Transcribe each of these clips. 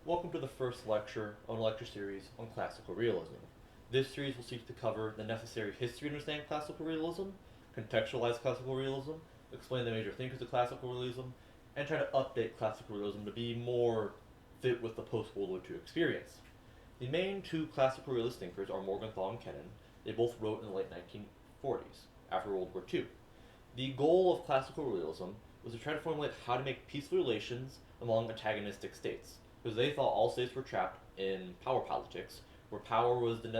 Welcome to the first lecture on a lecture series on classical realism. This series will seek to cover the necessary history to understand classical realism, contextualize classical realism, explain the major thinkers of classical realism, and try to update classical realism to be more fit with the post-World War II experience. The main two classical realist thinkers are Morgenthau and Kennan. They both wrote in the late 1940s, after World War II. The goal of classical realism was to try to formulate how to make peaceful relations among antagonistic states, because they thought all states were trapped in power politics, where power was the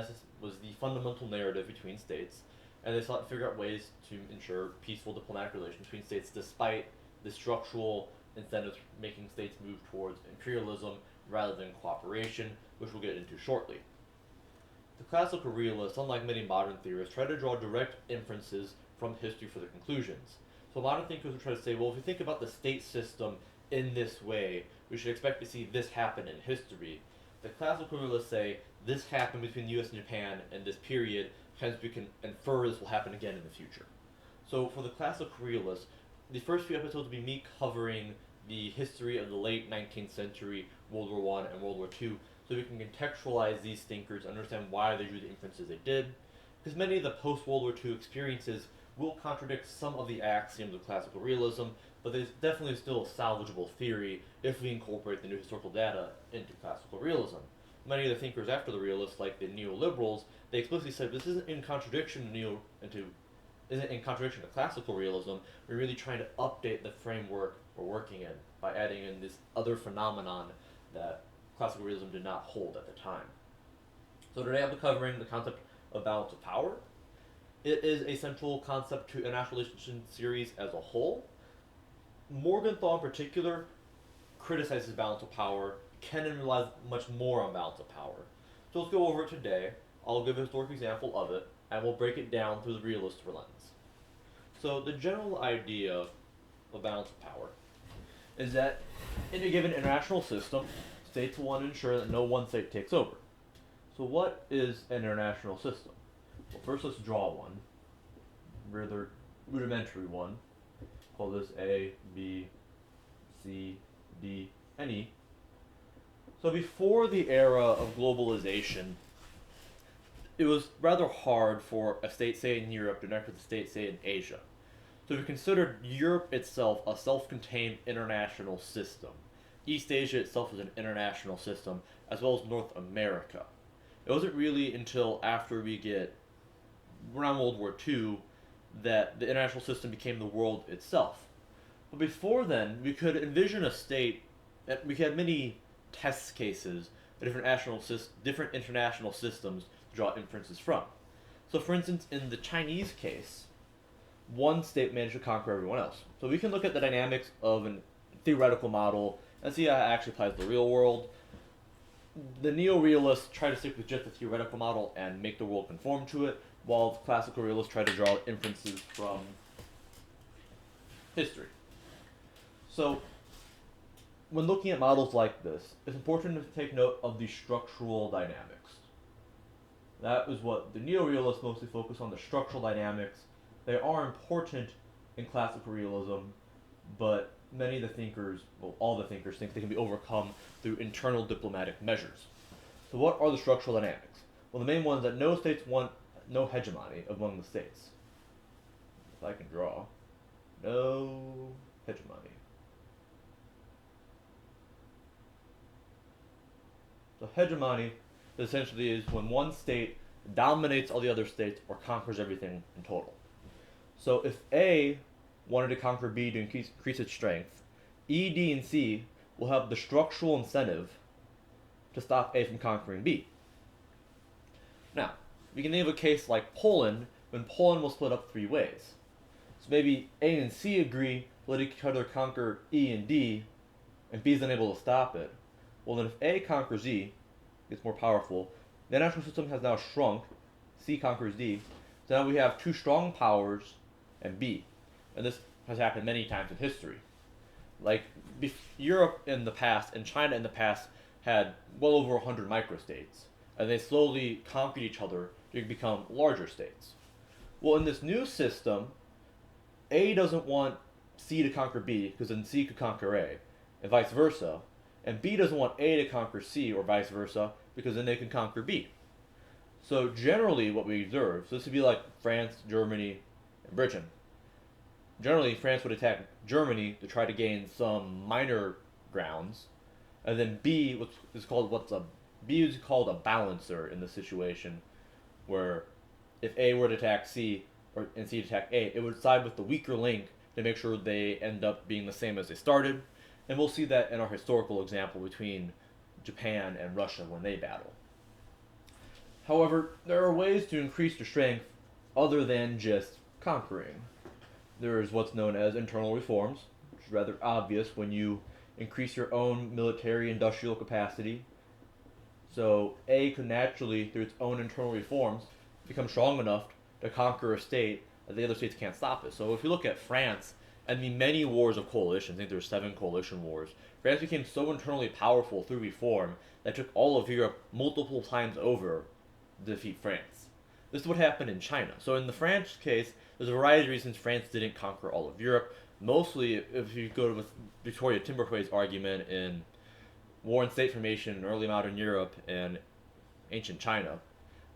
fundamental narrative between states, and they sought to figure out ways to ensure peaceful diplomatic relations between states despite the structural incentives making states move towards imperialism rather than cooperation, which we'll get into shortly. The classical realists, unlike many modern theorists, try to draw direct inferences from history for their conclusions. So modern thinkers will try to say, well, if we think about the state system in this way, we should expect to see this happen in history. The classical realists say this happened between the US and Japan in this period, hence we can infer this will happen again in the future. So for the classical realists, the first few episodes will be me covering the history of the late 19th century, World War I and World War II, so we can contextualize these thinkers, understand why they drew the inferences they did, because many of the post-World War II experiences will contradict some of the axioms of classical realism, but there's definitely still a salvageable theory if we incorporate the new historical data into classical realism. Many of the thinkers after the realists, like the neoliberals, they explicitly said this isn't in contradiction to classical realism. We're really trying to update the framework we're working in by adding in this other phenomenon that classical realism did not hold at the time. So today I'll be covering the concept of balance of power. It is a central concept to international relations series as a whole. Morgenthau in particular criticizes balance of power. Kennan relies much more on balance of power. So let's go over it today. I'll give a historic example of it, and we'll break it down through the realist lens. So the general idea of balance of power is that in a given international system, states want to ensure that no one state takes over. So what is an international system? Well, first let's draw one, rather rudimentary one. Call this A, B, C, D, and E. So before the era of globalization, it was rather hard for a state, say in Europe, to connect with a state, say in Asia. So we considered Europe itself a self-contained international system. East Asia itself is an international system, as well as North America. It wasn't really until after we get around World War II that the international system became the world itself. But before then, we could envision a state that we had many test cases of different international systems to draw inferences from. So for instance, in the Chinese case, one state managed to conquer everyone else. So we can look at the dynamics of a theoretical model and see how it actually applies to the real world. The neo-realists try to stick with just the theoretical model and make the world conform to it, while the classical realists try to draw inferences from history. So, when looking at models like this, it's important to take note of the structural dynamics. That is what the neo-realists mostly focus on, the structural dynamics. They are important in classical realism, but many of the thinkers, well, all the thinkers think they can be overcome through internal diplomatic measures. So what are the structural dynamics? Well, the main one is that no states want no hegemony among the states. If I can draw, no hegemony. So hegemony essentially is when one state dominates all the other states or conquers everything in total. So if A wanted to conquer B to increase its strength, E, D, and C will have the structural incentive to stop A from conquering B. Now, we can think of a case like Poland, when Poland will split up three ways. So maybe A and C agree to let each other conquer E and D, and B is unable to stop it. Well then if A conquers E, gets more powerful, the international system has now shrunk, C conquers D, so now we have two strong powers and B. And this has happened many times in history. Like, Europe in the past and China in the past had well over 100 microstates, and they slowly conquered each other to become larger states. Well, in this new system, A doesn't want C to conquer B, because then C could conquer A, and vice versa. And B doesn't want A to conquer C or vice versa because then they can conquer B. So generally what we observe, so this would be like France, Germany, and Britain. Generally, France would attack Germany to try to gain some minor grounds, and then B is called a balancer in the situation, where if A were to attack C and C to attack A, it would side with the weaker link to make sure they end up being the same as they started, and we'll see that in our historical example between Japan and Russia when they battle. However, there are ways to increase your strength other than just conquering. There is what's known as internal reforms, which is rather obvious when you increase your own military industrial capacity. So A could naturally, through its own internal reforms, become strong enough to conquer a state that the other states can't stop it. So if you look at France and the many wars of coalition, I think there's 7 coalition wars, France became so internally powerful through reform that it took all of Europe multiple times over to defeat France. This is what happened in China. So in the French case, there's a variety of reasons France didn't conquer all of Europe. Mostly, if you go with Victoria Timberquay's argument in War and State Formation in early modern Europe and ancient China,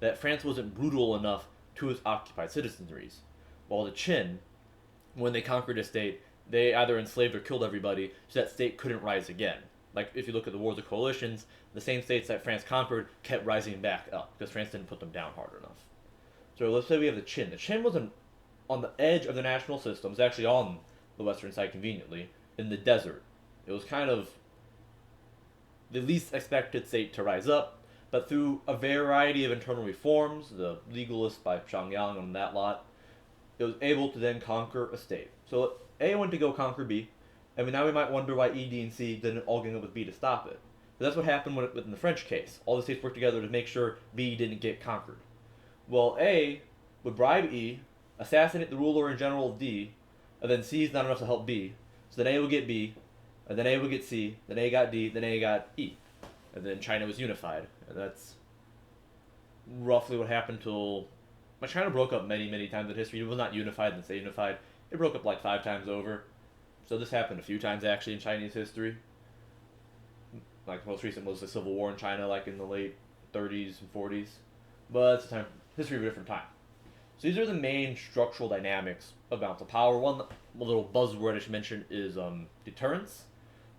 that France wasn't brutal enough to its occupied citizenries. While the Qin, when they conquered a state, they either enslaved or killed everybody so that state couldn't rise again. Like, if you look at the Wars of Coalitions, the same states that France conquered kept rising back up because France didn't put them down hard enough. So let's say we have the Qin. The Qin was on the edge of the national system. It was actually on the western side conveniently, in the desert. It was kind of the least expected state to rise up, but through a variety of internal reforms, the legalists by Shangyang and that lot, it was able to then conquer a state. So A went to go conquer B, and now we might wonder why E, D, and C didn't all gang up with B to stop it. But that's what happened in the French case. All the states worked together to make sure B didn't get conquered. Well, A would bribe E, assassinate the ruler and general of D, and then C is not enough to help B. So then A would get B, and then A would get C, then A got D, then A got E. And then China was unified. And that's roughly what happened till... China broke up many, many times in history. It was not unified and stay unified. It broke up like 5 times over. So this happened a few times actually in Chinese history. Like the most recent was the Civil War in China, like in the late 30s and 40s. But it's a time, history of a different time. So these are the main structural dynamics of balance of power. One little buzzword I should mention is deterrence.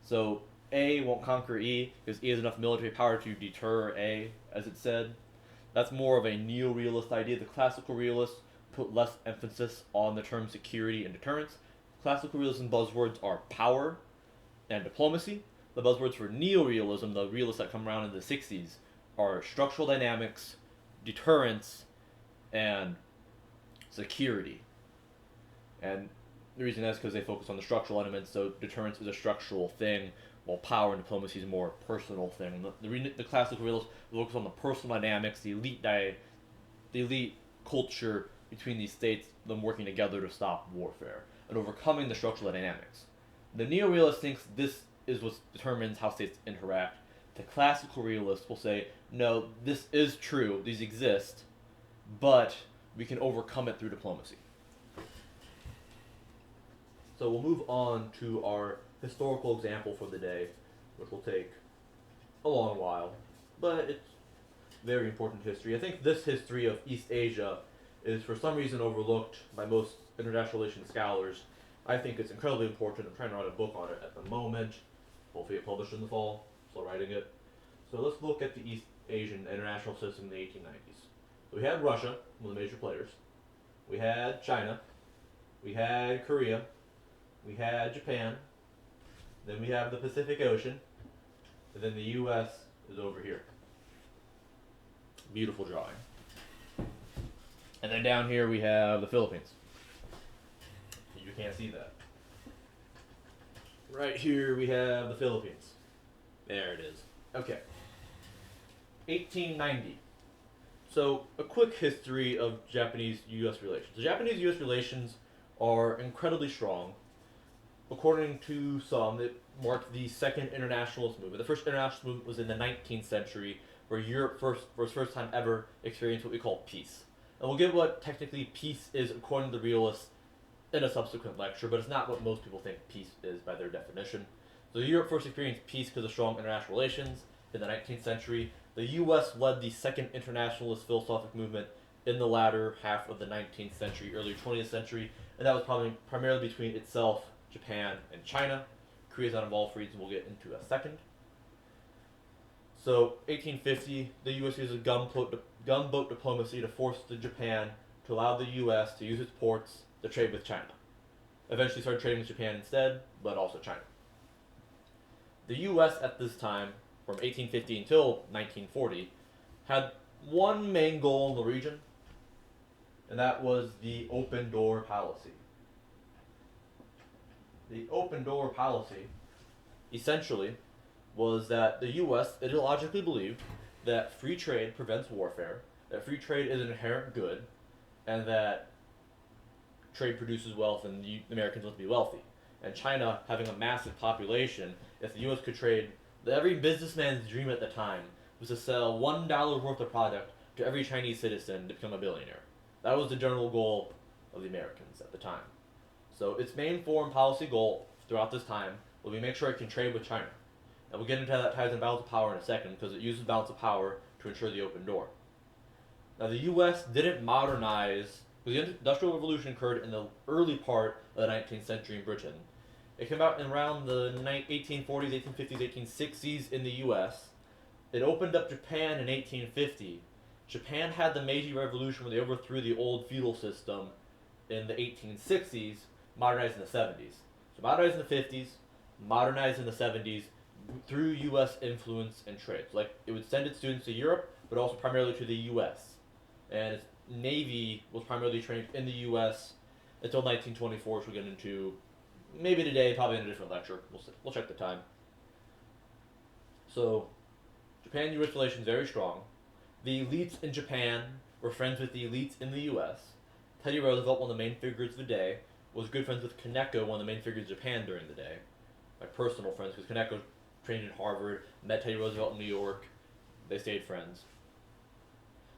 So A won't conquer E because E has enough military power to deter A, as it said. That's more of a neo-realist idea. The classical realists put less emphasis on the term security and deterrence. Classical realism buzzwords are power and diplomacy. The buzzwords for neo-realism, the realists that come around in the 60s, are structural dynamics, deterrence, and security. And the reason that's because they focus on the structural elements, so deterrence is a structural thing, while power and diplomacy is a more personal thing. The classical realists focus on the personal dynamics, the elite culture between these states, them working together to stop warfare, and overcoming the structural dynamics. The neo-realist thinks this is what determines how states interact. The classical realist will say, no, this is true, these exist, but we can overcome it through diplomacy. So we'll move on to our historical example for the day, which will take a long while, but it's very important history. I think this history of East Asia is for some reason overlooked by most international relations scholars. I think it's incredibly important. I'm trying to write a book on it at the moment. Hopefully it published in the fall. Still writing it. So let's look at the East Asian international system in the 1890s. So we had Russia, one of the major players. We had China. We had Korea. We had Japan. Then we have the Pacific Ocean. And then the U.S. is over here. Beautiful drawing. And then down here we have the Philippines. You can't see that. Right here we have the Philippines. There it is. Okay. 1890. So, a quick history of Japanese-U.S. relations. The Japanese-U.S. relations are incredibly strong. According to some, it marked the second internationalist movement. The first internationalist movement was in the 19th century, where Europe for the first time ever experienced what we call peace. And we'll get what technically peace is according to the realists in a subsequent lecture, but it's not what most people think peace is by their definition. So Europe first experienced peace because of strong international relations. In the 19th century, the U.S. led the second internationalist philosophic movement in the latter half of the 19th century, early 20th century, and that was probably primarily between itself, Japan, and China. Korea's not involved for reasons we'll get into a second. So, 1850, the U.S. uses gunboat diplomacy to force Japan to allow the U.S. to use its ports to trade with China. Eventually started trading with Japan instead, but also China. The U.S. at this time, from 1850 until 1940, had one main goal in the region, and that was the open door policy. The open door policy, essentially, was that the U.S. ideologically believed that free trade prevents warfare, that free trade is an inherent good, and that trade produces wealth and the Americans want to be wealthy. And China, having a massive population, if the U.S. could trade, every businessman's dream at the time was to sell $1 worth of product to every Chinese citizen to become a billionaire. That was the general goal of the Americans at the time. So its main foreign policy goal throughout this time will be make sure it can trade with China. And we'll get into how that ties in balance of power in a second because it uses balance of power to ensure the open door. Now the U.S. didn't modernize. The Industrial Revolution occurred in the early part of the 19th century in Britain. It came out in around the 1840s, 1850s, 1860s in the U.S. It opened up Japan in 1850. Japan had the Meiji Revolution where they overthrew the old feudal system in the 1860s, modernized in the 70s. So modernized in the 50s, modernized in the 70s through U.S. influence and trade. So like it would send its students to Europe, but also primarily to the U.S. And its Navy was primarily trained in the U.S. until 1924, which we'll get into maybe today, probably in a different lecture. We'll check the time. So, Japan-U.S. relations very strong. The elites in Japan were friends with the elites in the U.S. Teddy Roosevelt, one of the main figures of the day, was good friends with Kaneko, one of the main figures of Japan during the day. My personal friends, because Kaneko trained in Harvard, met Teddy Roosevelt in New York. They stayed friends.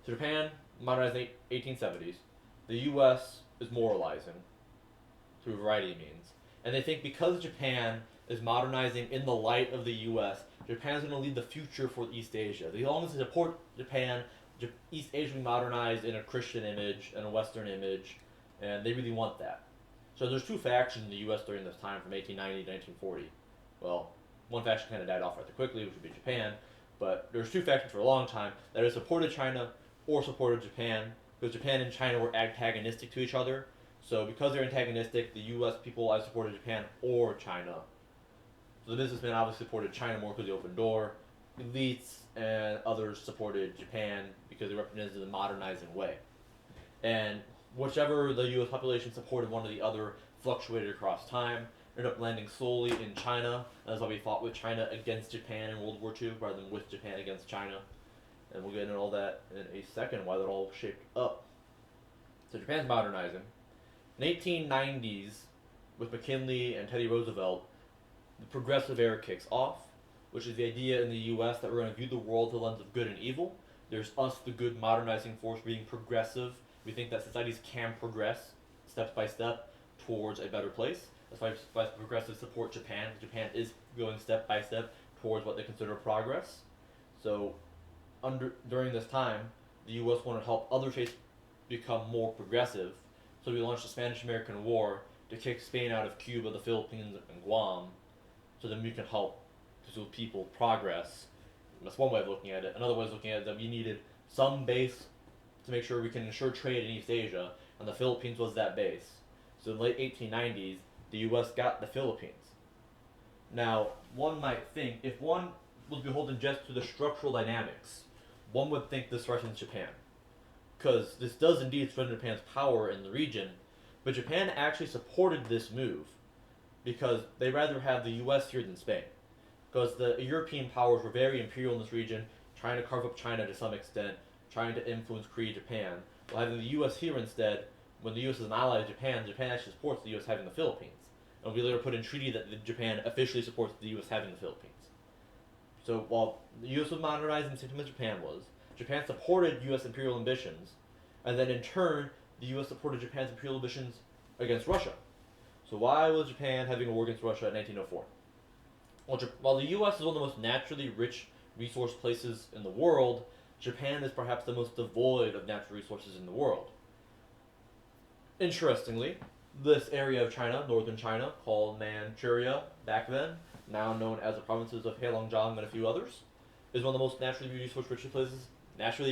So Japan modernized in the 1870s. The U.S. is moralizing through a variety of means. And they think because Japan is modernizing in the light of the U.S., Japan's going to lead the future for East Asia. As long as they support Japan, East Asia will be modernized in a Christian image and a Western image, and they really want that. So there's two factions in the U.S. during this time from 1890 to 1940. Well, one faction kind of died off rather quickly, which would be Japan, but there's two factions for a long time that have supported China or supported Japan, because Japan and China were antagonistic to each other. So because they're antagonistic, the U.S. people either supported Japan or China. So the businessmen obviously supported China more because of the open door. Elites and others supported Japan because they represented the modernizing way. And whichever the U.S. population supported one or the other fluctuated across time. Ended up landing solely in China. That's why we fought with China against Japan in World War II rather than with Japan against China. And we'll get into all that in a second, why that all shaped up. So Japan's modernizing. In 1890s, with McKinley and Teddy Roosevelt, the progressive era kicks off, which is the idea in the U.S. that we're going to view the world through the lens of good and evil. There's us, the good modernizing force, being progressive. We think that societies can progress step by step towards a better place. That's why progressives support Japan. Japan is going step by step towards what they consider progress. So during this time, the U.S. wanted to help other states become more progressive. So we launched the Spanish-American War to kick Spain out of Cuba, the Philippines, and Guam, so then we can help people progress. That's one way of looking at it. Another way of looking at it is that we needed some base to make sure we can ensure trade in East Asia, and the Philippines was that base. So in the late 1890s, the U.S. got the Philippines. Now, one might think, if one was beholden just to the structural dynamics, one would think this threatens Japan. Because this does indeed threaten Japan's power in the region, but Japan actually supported this move because they rather have the U.S. here than Spain. Because the European powers were very imperial in this region, trying to carve up China to some extent, trying to influence Korea, Japan. While having the U.S. here instead, when the U.S. is an ally of Japan, Japan actually supports the U.S. having the Philippines. And we later put in treaty that Japan officially supports the U.S. having the Philippines. So while the U.S. was modernizing the same time as Japan was, Japan supported U.S. imperial ambitions, and then in turn, the U.S. supported Japan's imperial ambitions against Russia. So why was Japan having a war against Russia in 1904? While the U.S. is one of the most naturally rich resource places in the world, Japan is perhaps the most devoid of natural resources in the world. Interestingly, this area of China, northern China, called Manchuria back then, now known as the provinces of Heilongjiang and a few others, is one of the most naturally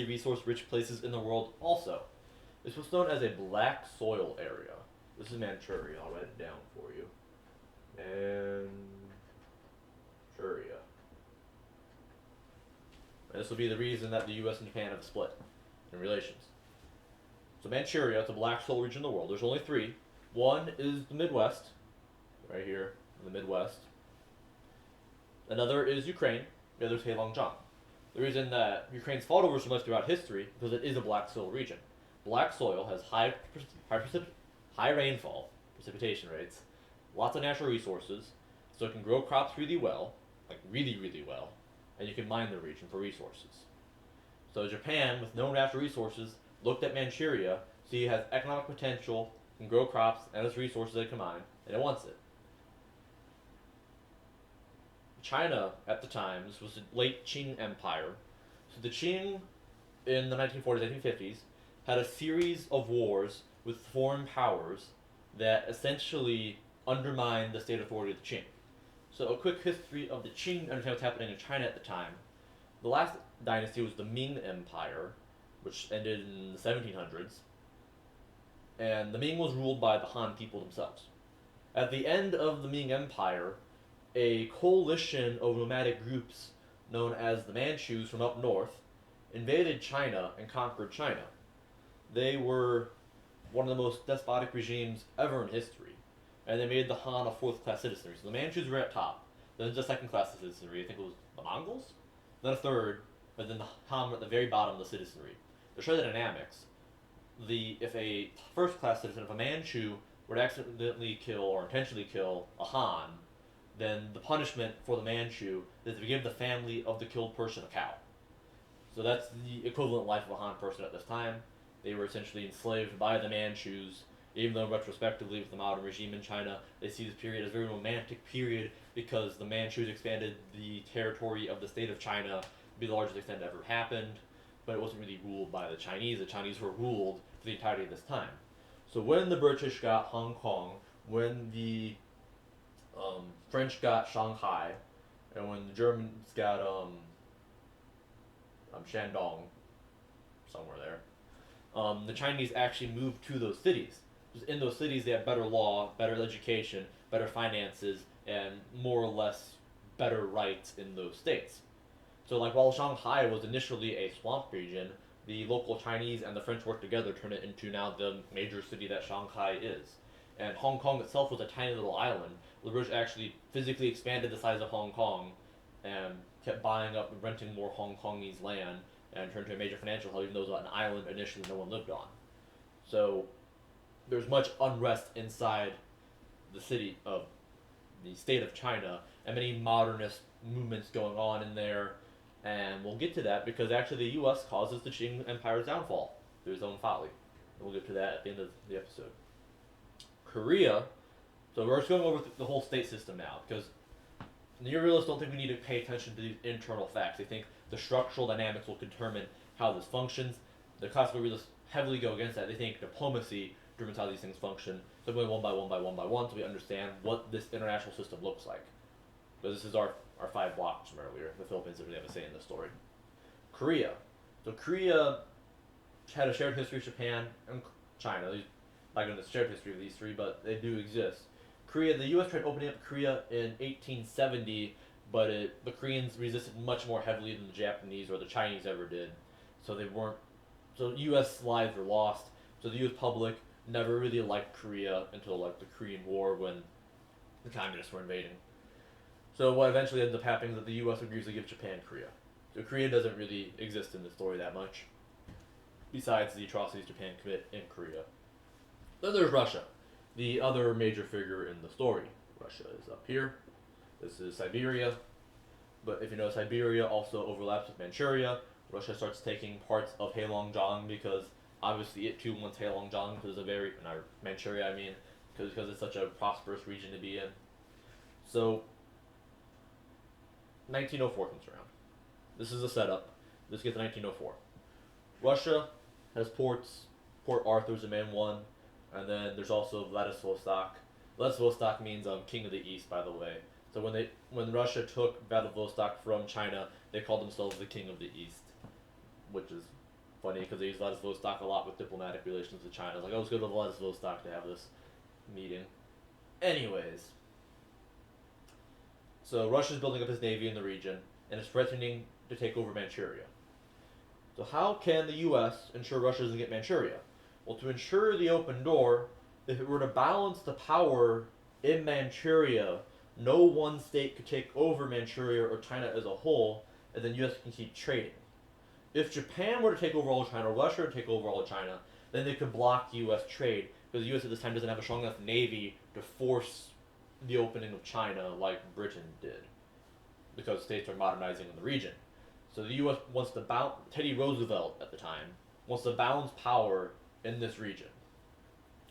resource rich places in the world also. This was known as a black soil area. This is Manchuria, I'll write it down for you. Manchuria. And this will be the reason that the US and Japan have a split in relations. So Manchuria, it's a black soil region in the world. There's only three. One is the Midwest, right here in the Midwest. Another is Ukraine. The other is Heilongjiang. The reason that Ukraine's fought over so much throughout history because it is a black soil region. Black soil has high rainfall, precipitation rates, lots of natural resources, so it can grow crops really well, like really, really well, and you can mine the region for resources. So Japan, with no natural resources, looked at Manchuria, see it has economic potential, can grow crops, and its resources it can mine, and it wants it. China, at the time, this was the late Qing Empire, so the Qing, in the 1940s, 1950s, had a series of wars with foreign powers that essentially undermined the state authority of the Qing. So a quick history of the Qing, understand what's happening in China at the time. The last dynasty was the Ming Empire, which ended in the 1700s, and the Ming was ruled by the Han people themselves. At the end of the Ming Empire, a coalition of nomadic groups known as the Manchus from up north invaded China and conquered China. They were one of the most despotic regimes ever in history, and they made the Han a fourth-class citizenry. So the Manchus were at top, then the second-class citizenry, I think it was the Mongols, then a third, but then the Han were at the very bottom of the citizenry. To show the dynamics, if a first-class citizen, if a Manchu were to accidentally kill or intentionally kill a Han, then the punishment for the Manchu is to give the family of the killed person a cow. So that's the equivalent life of a Han person at this time. They were essentially enslaved by the Manchus, even though retrospectively with the modern regime in China, they see this period as a very romantic period because the Manchus expanded the territory of the state of China to be the largest extent that ever happened, but it wasn't really ruled by the Chinese were ruled for the entirety of this time. So when the British got Hong Kong, when the French got Shanghai, and when the Germans got Shandong, somewhere there, the Chinese actually moved to those cities. Because in those cities, they have better law, better education, better finances, and more or less better rights in those states. So, like, while Shanghai was initially a swamp region, the local Chinese and the French worked together to turn it into now the major city that Shanghai is. And Hong Kong itself was a tiny little island. The British actually physically expanded the size of Hong Kong and kept buying up and renting more Hong Kongese land and turned into a major financial hub, even though it was an island initially no one lived on. So there's much unrest inside the city of the state of China and many modernist movements going on in there. And we'll get to that because actually the U.S. causes the Qing Empire's downfall through its own folly. And we'll get to that at the end of the episode. Korea, so we're just going over the whole state system now because the realists don't think we need to pay attention to these internal facts. They think the structural dynamics will determine how this functions. The classical realists heavily go against that. They think diplomacy determines how these things function. So going one by one by one by one so we understand what this international system looks like. So this is our 5 blocks from earlier. The Philippines doesn't really have a say in this story. Korea. So Korea had a shared history with Japan and China. Not going to shared history of these three, but they do exist. Korea, the U.S. tried opening up Korea in 1870, but the Koreans resisted much more heavily than the Japanese or the Chinese ever did. So they weren't. So U.S. lives were lost. So the U.S. public never really liked Korea until like the Korean War when the communists were invading. So what eventually ends up happening is that the U.S. agrees to give Japan Korea. So Korea doesn't really exist in the story that much, besides the atrocities Japan commit in Korea. Then there's Russia, the other major figure in the story. Russia is up here. This is Siberia. But if you know, Siberia also overlaps with Manchuria. Russia starts taking parts of Heilongjiang because obviously it too wants Heilongjiang because it's Manchuria, because it's such a prosperous region to be in. So 1904 comes around. This is a setup. This gets to 1904. Russia has ports. Port Arthur's the main one, and then there's also Vladivostok. Vladivostok means king of the east, by the way. So when Russia took Vladivostok from China, they called themselves the king of the east, which is funny because they use Vladivostok a lot with diplomatic relations with China. It's like, oh, let's go to Vladivostok to have this meeting. Anyways, so Russia's building up its navy in the region and is threatening to take over Manchuria. So how can the U.S. ensure Russia doesn't get Manchuria? Well, to ensure the open door, if it were to balance the power in Manchuria, no one state could take over Manchuria or China as a whole, and then the U.S. can keep trading. If Japan were to take over all of China, or Russia were to take over all of China, then they could block U.S. trade, because the U.S. at this time doesn't have a strong enough navy to force the opening of China like Britain did, because states are modernizing in the region. So the U.S. wants to balance, Teddy Roosevelt at the time, wants to balance power in this region.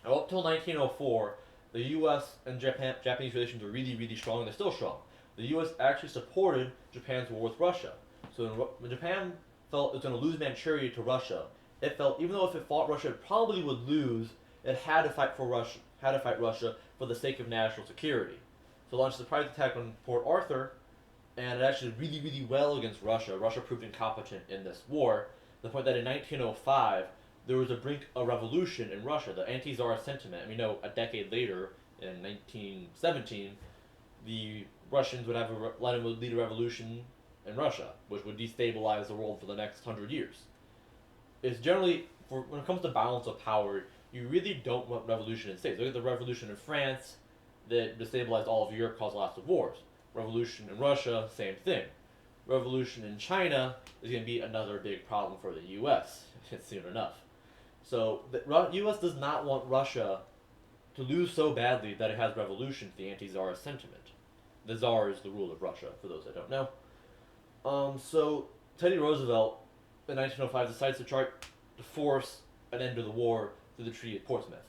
Now, up till 1904, the U.S. and Japanese relations were really, really strong, and they're still strong. The U.S. actually supported Japan's war with Russia. So when Japan felt it was going to lose Manchuria to Russia, it felt even though if it fought Russia, it probably would lose. It had to fight Russia for the sake of national security. So it launched a surprise attack on Port Arthur, and it actually did really, really well against Russia. Russia proved incompetent in this war, to the point that in 1905, there was a brink of revolution in Russia, the anti-Tsar sentiment. And we know a decade later, in 1917, the Russians would would lead a revolution in Russia, which would destabilize the world for the next 100 years. It's generally, when it comes to balance of power, you really don't want revolution in states. Look at the revolution in France that destabilized all of Europe, caused lots of wars. Revolution in Russia, same thing. Revolution in China is going to be another big problem for the U.S. soon enough. So the U.S. does not want Russia to lose so badly that it has revolution to the anti-Tsar sentiment. The Tsar is the ruler of Russia, for those that don't know. So Teddy Roosevelt in 1905 decides to try to force an end to the war through the Treaty of Portsmouth.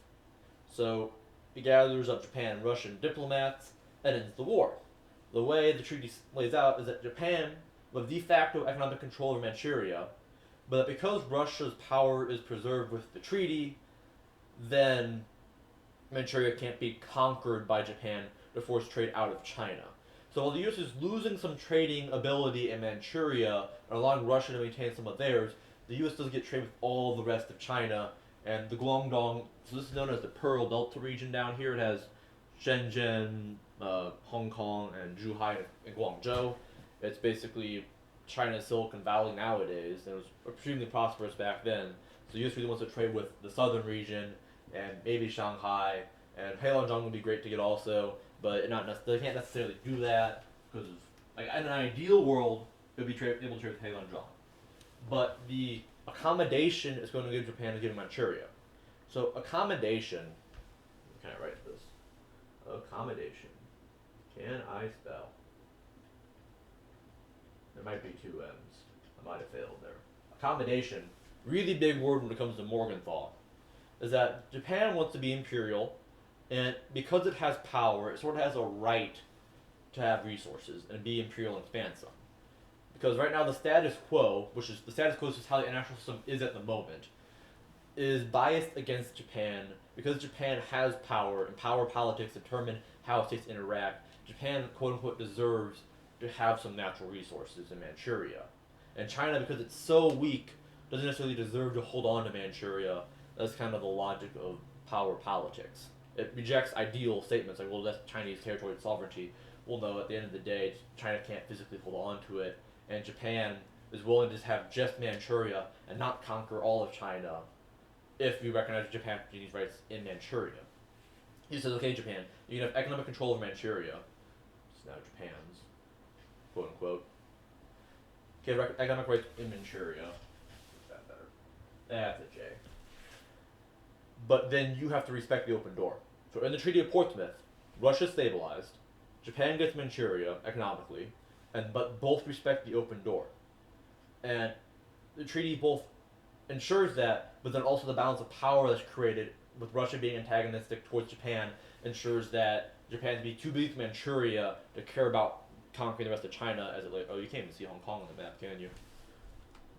So he gathers up Japan and Russian diplomats and ends the war. The way the treaty lays out is that Japan will have de facto economic control over Manchuria, but that because Russia's power is preserved with the treaty, then Manchuria can't be conquered by Japan to force trade out of China. So while the U.S. is losing some trading ability in Manchuria and allowing Russia to maintain some of theirs, the U.S. does get trade with all the rest of China, and the Guangdong, so this is known as the Pearl Delta region down here. It has Shenzhen, Hong Kong, and Zhuhai and Guangzhou. It's basically China's Silicon Valley nowadays, and it was extremely prosperous back then. So the U.S. really wants to trade with the southern region, and maybe Shanghai, and Heilongjiang would be great to get also, but they can't necessarily do that, because like in an ideal world, it would be able to trade with Heilongjiang. But the accommodation is going to give Japan is giving Manchuria. So accommodation, can I write this? Accommodation. Can I spell? There might be two M's. I might have failed there. Accommodation, really big word when it comes to Morgenthau, is that Japan wants to be imperial, and because it has power, it sort of has a right to have resources and be imperial and expand some. Because right now the status quo, which is the status quo is just how the international system is at the moment, is biased against Japan because Japan has power and power politics determine how states interact. Japan, quote unquote, deserves to have some natural resources in Manchuria. And China, because it's so weak, doesn't necessarily deserve to hold on to Manchuria. That's kind of the logic of power politics. It rejects ideal statements like, well, that's Chinese territorial sovereignty. Well, no, at the end of the day, China can't physically hold on to it, and Japan is willing to have just Manchuria and not conquer all of China if we recognize Japanese rights in Manchuria. He says, okay, Japan, you can have economic control of Manchuria. It's now Japan's, quote unquote. Okay, economic rights in Manchuria. Is that better? That's a J. But then you have to respect the open door. So in the Treaty of Portsmouth, Russia stabilized, Japan gets Manchuria economically, but both respect the open door. And the treaty both ensures that, but then also the balance of power that's created with Russia being antagonistic towards Japan ensures that Japan be too big for Manchuria to care about conquering the rest of China as it like. Oh, you can't even see Hong Kong on the map, can you?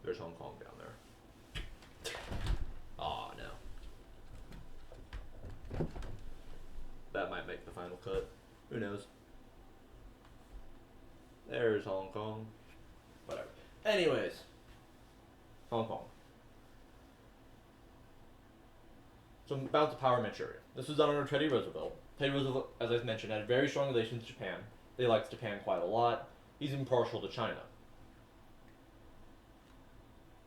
There's Hong Kong down there. Aw, no. That might make the final cut. Who knows? There's Hong Kong. Whatever. Anyways, Hong Kong. So balance of power in Manchuria. This was done under Teddy Roosevelt. Teddy Roosevelt, as I mentioned, had very strong relations with Japan. They liked Japan quite a lot. He's even partial to China.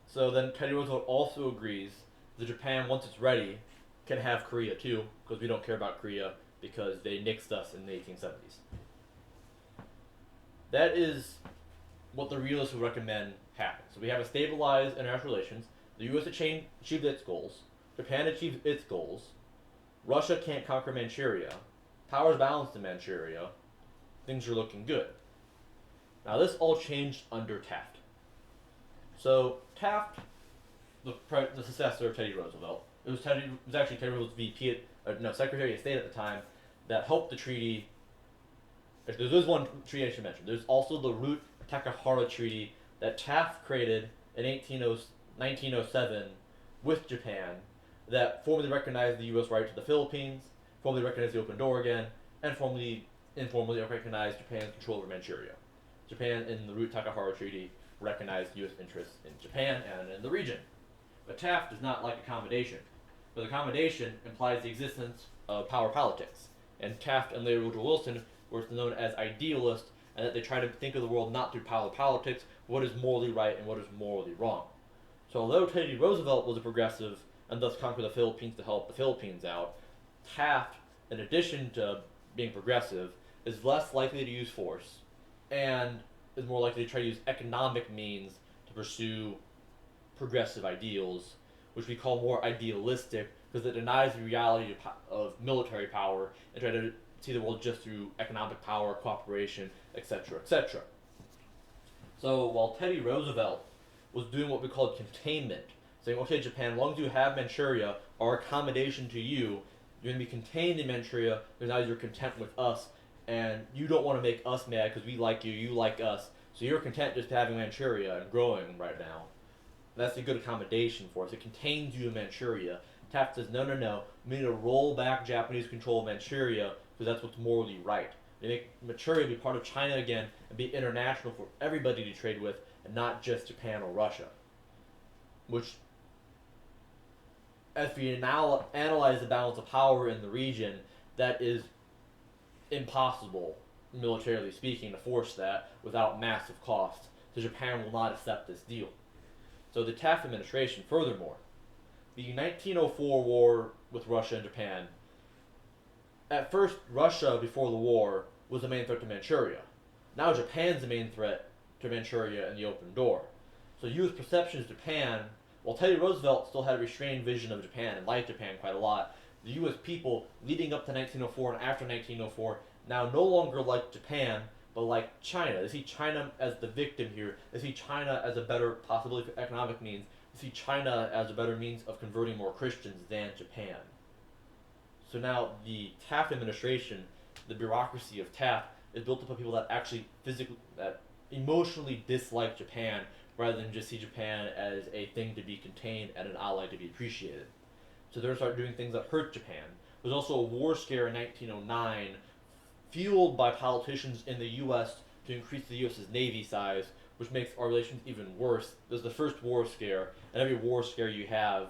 So then Teddy Roosevelt also agrees that Japan, once it's ready, can have Korea too, because we don't care about Korea because they nixed us in the 1870s. That is what the realists would recommend happen. So we have a stabilized international relations. The U.S. achieved its goals. Japan achieved its goals. Russia can't conquer Manchuria. Power's balanced in Manchuria. Things are looking good. Now this all changed under Taft. So Taft, the successor of Teddy Roosevelt, it was actually Teddy Roosevelt's Secretary of State at the time, that helped the treaty. There's one treaty I should mention. There's also the Root-Takahara Treaty that Taft created in 1907 with Japan, that formally recognized the U.S. right to the Philippines, formally recognized the open door again, and informally recognized Japan's control over Manchuria. Japan, in the Root-Takahara Treaty, recognized U.S. interests in Japan and in the region. But Taft does not like accommodation. But accommodation implies the existence of power politics. And Taft and later Woodrow Wilson were known as idealists, and that they try to think of the world not through power politics, what is morally right and what is morally wrong. So although Teddy Roosevelt was a progressive and thus conquered the Philippines to help the Philippines out, Taft, in addition to being progressive, is less likely to use force and is more likely to try to use economic means to pursue progressive ideals, which we call more idealistic because it denies the reality of military power and try to see the world just through economic power, cooperation, etc., etc. So while Teddy Roosevelt was doing what we called containment, saying, okay, Japan, as long as you have Manchuria, our accommodation to you, you're going to be contained in Manchuria because now you're content with us, and you don't want to make us mad because we like you, you like us, so you're content just having Manchuria and growing right now. That's a good accommodation for us. It contains you in Manchuria. Taft says, no, no, no, we need to roll back Japanese control of Manchuria because that's what's morally right. They make Manchuria be part of China again and be international for everybody to trade with and not just Japan or Russia. Which, if we now analyze the balance of power in the region, that is impossible, militarily speaking, to force that without massive costs. So Japan will not accept this deal. So the Taft administration, furthermore, the 1904 war with Russia and Japan, at first Russia, before the war, was the main threat to Manchuria. Now Japan's the main threat to Manchuria and the open door. So U.S. perception of Japan, while Teddy Roosevelt still had a restrained vision of Japan and liked Japan quite a lot, the U.S. people leading up to 1904 and after 1904 now no longer like Japan, but like China. They see China as the victim here. They see China as a better possibility for economic means. They see China as a better means of converting more Christians than Japan. So now the Taft administration, the bureaucracy of Taft, is built up of people that actually that emotionally dislike Japan rather than just see Japan as a thing to be contained and an ally to be appreciated. So they're going to start doing things that hurt Japan. There's also a war scare in 1909 fueled by politicians in the U.S. to increase the U.S.'s Navy size, which makes our relations even worse. There's the first war scare, and every war scare you have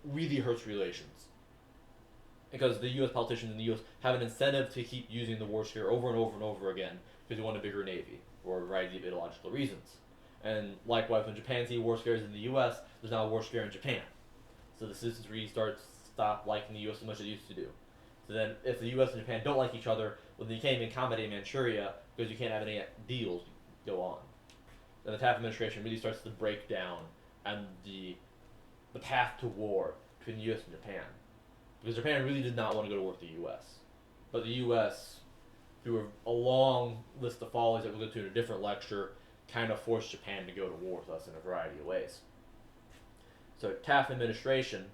really hurts relations. Because the U.S. politicians in the U.S. have an incentive to keep using the war scare over and over and over again because they want a bigger Navy for a variety of ideological reasons. And likewise, when Japan sees war scares in the U.S., there's now a war scare in Japan. So the citizens really stop liking the U.S. as much as it used to do. So then, if the U.S. and Japan don't like each other, well, then you can't even accommodate Manchuria because you can't have any deals go on. Then the Taft administration really starts to break down and the path to war between the U.S. and Japan. Because Japan really did not want to go to war with the U.S. But the U.S., through a long list of follies that we'll go to in a different lecture, kind of forced Japan to go to war with us in a variety of ways. So Taft administration,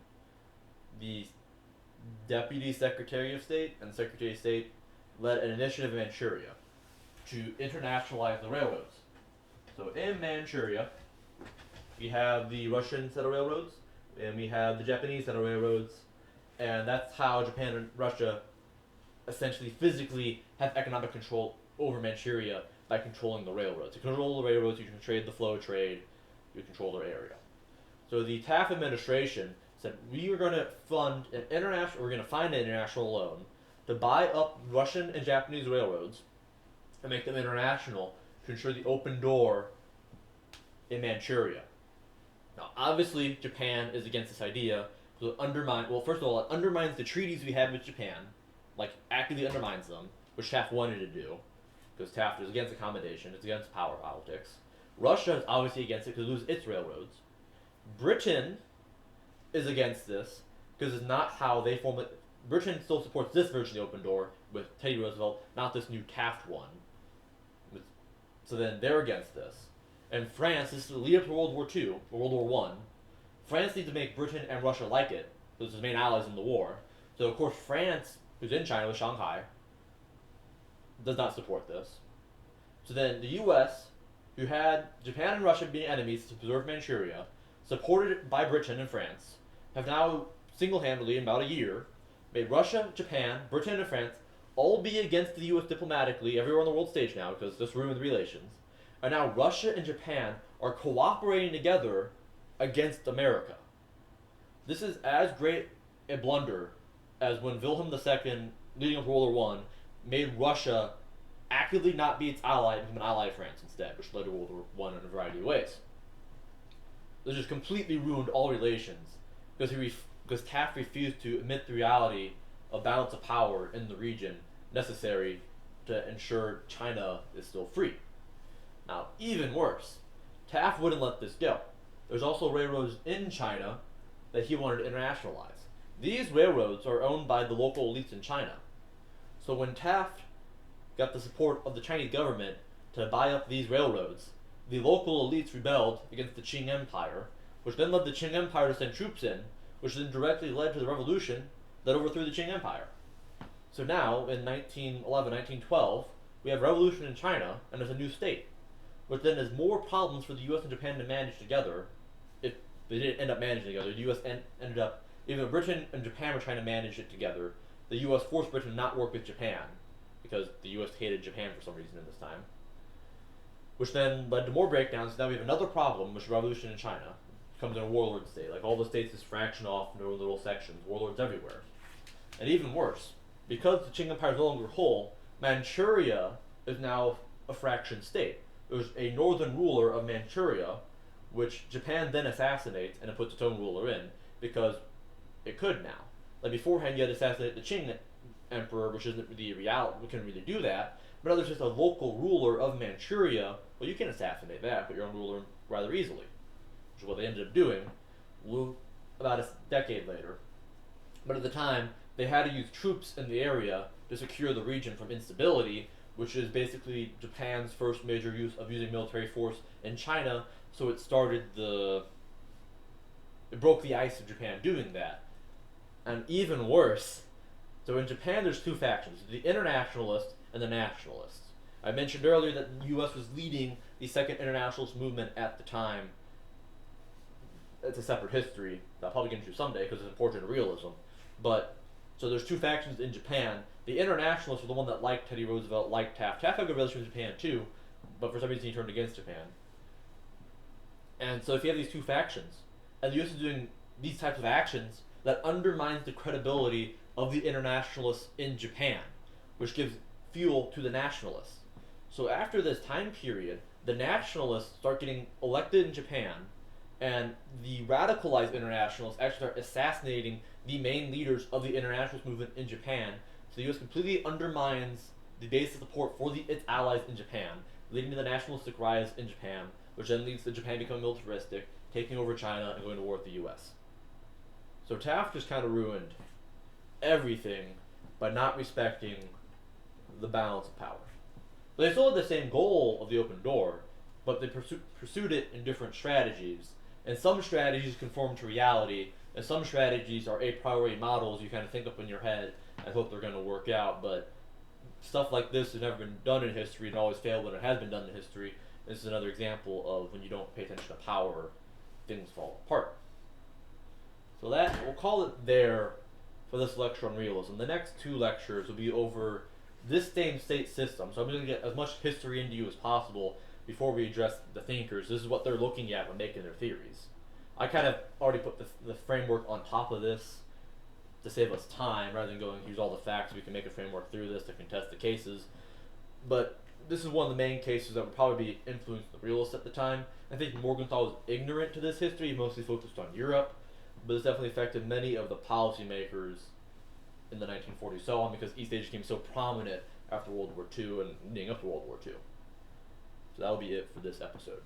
the Deputy Secretary of State and Secretary of State led an initiative in Manchuria, to internationalize the railroads. So in Manchuria, we have the Russian set of railroads, and we have the Japanese set of railroads, and that's how Japan and Russia essentially physically have economic control over Manchuria by controlling the railroads. To control the railroads, you can trade the flow of trade, you control their area. So the Taft administration said we are going to fund an international, we're going to find an international loan to buy up Russian and Japanese railroads and make them international to ensure the open door in Manchuria. Now, obviously, Japan is against this idea because well, first of all, it undermines the treaties we had with Japan, like actively undermines them, which Taft wanted to do, because Taft is against accommodation, it's against power politics. Russia is obviously against it because it loses its railroads. Britain is against this because it's not how they form it. Britain still supports this version of the open door with Teddy Roosevelt, not this new Taft one. So then they're against this. And France, this is the lead up to World War II, or World War One. France needs to make Britain and Russia like it, because it's main allies in the war. So of course France, who's in China with Shanghai, does not support this. So then the US, who had Japan and Russia being enemies to preserve Manchuria, supported by Britain and France, have now single-handedly, in about a year, made Russia, Japan, Britain, and France all be against the US diplomatically everywhere on the world stage now, because this ruined relations. And now Russia and Japan are cooperating together against America. This is as great a blunder as when Wilhelm II, leading up to World War I, made Russia actively not be its ally and become an ally of France instead, which led to World War I in a variety of ways. This just completely ruined all relations because Taft refused to admit the reality of balance of power in the region necessary to ensure China is still free. Now, even worse, Taft wouldn't let this go. There's also railroads in China that he wanted to internationalize. These railroads are owned by the local elites in China. So when Taft got the support of the Chinese government to buy up these railroads, the local elites rebelled against the Qing Empire, which then led the Qing Empire to send troops in, which then directly led to the revolution that overthrew the Qing Empire. So now, in 1911, 1912, we have revolution in China, and there's a new state, which then has more problems for the US and Japan to manage together. If they didn't end up managing together, the US ended up, even though Britain and Japan were trying to manage it together, the US forced Britain to not work with Japan, because the US hated Japan for some reason at this time. Which then led to more breakdowns. Now we have another problem, which is revolution in China. It comes in a warlord state. Like all the states just fraction off into little sections, warlords everywhere. And even worse, because the Qing Empire is no longer whole, Manchuria is now a fraction state. There's a northern ruler of Manchuria, which Japan then assassinates and it puts its own ruler in, because it could now. Like beforehand, you had to assassinate the Qing emperor, which isn't really reality. We couldn't really do that. But now there's just a local ruler of Manchuria. Well, you can assassinate that, but your own ruler rather easily, which is what they ended up doing about a decade later. But at the time, they had to use troops in the area to secure the region from instability, which is basically Japan's first major use of using military force in China. So it broke the ice of Japan doing that. And even worse, so in Japan there's two factions, the internationalists and the nationalists. I mentioned earlier that the US was leading the second internationalist movement at the time. It's a separate history that I'll probably get into someday because it's important to realism. But, so there's two factions in Japan. The internationalists were the one that liked Teddy Roosevelt, liked Taft. Taft had a good relationship with Japan too, but for some reason he turned against Japan. And so if you have these two factions, and the US is doing these types of actions, that undermines the credibility of the internationalists in Japan, which gives fuel to the nationalists. So after this time period, the nationalists start getting elected in Japan, and the radicalized internationalists actually start assassinating the main leaders of the internationalist movement in Japan. So the US completely undermines the base of support for its allies in Japan, leading to the nationalistic rise in Japan, which then leads to Japan becoming militaristic, taking over China, and going to war with the US. So Taft just kind of ruined everything by not respecting the balance of power. But they still had the same goal of the open door, but they pursued it in different strategies. And some strategies conform to reality, and some strategies are a priori models you kind of think up in your head and hope they're going to work out, but stuff like this has never been done in history and always failed when it has been done in history. This is another example of when you don't pay attention to power, things fall apart. So that we'll call it there for this lecture on realism. The next two lectures will be over this same state system. So I'm going to get as much history into you as possible before we address the thinkers. This is what they're looking at when making their theories. I kind of already put the framework on top of this to save us time, rather than going, here's all the facts, we can make a framework through this to contest the cases. But this is one of the main cases that would probably be influenced the realists at the time. I think Morgenthau was ignorant to this history, he mostly focused on Europe, but it's definitely affected many of the policymakers in the 1940s so on, because East Asia became so prominent after World War II and leading up to World War II. So that will be it for this episode.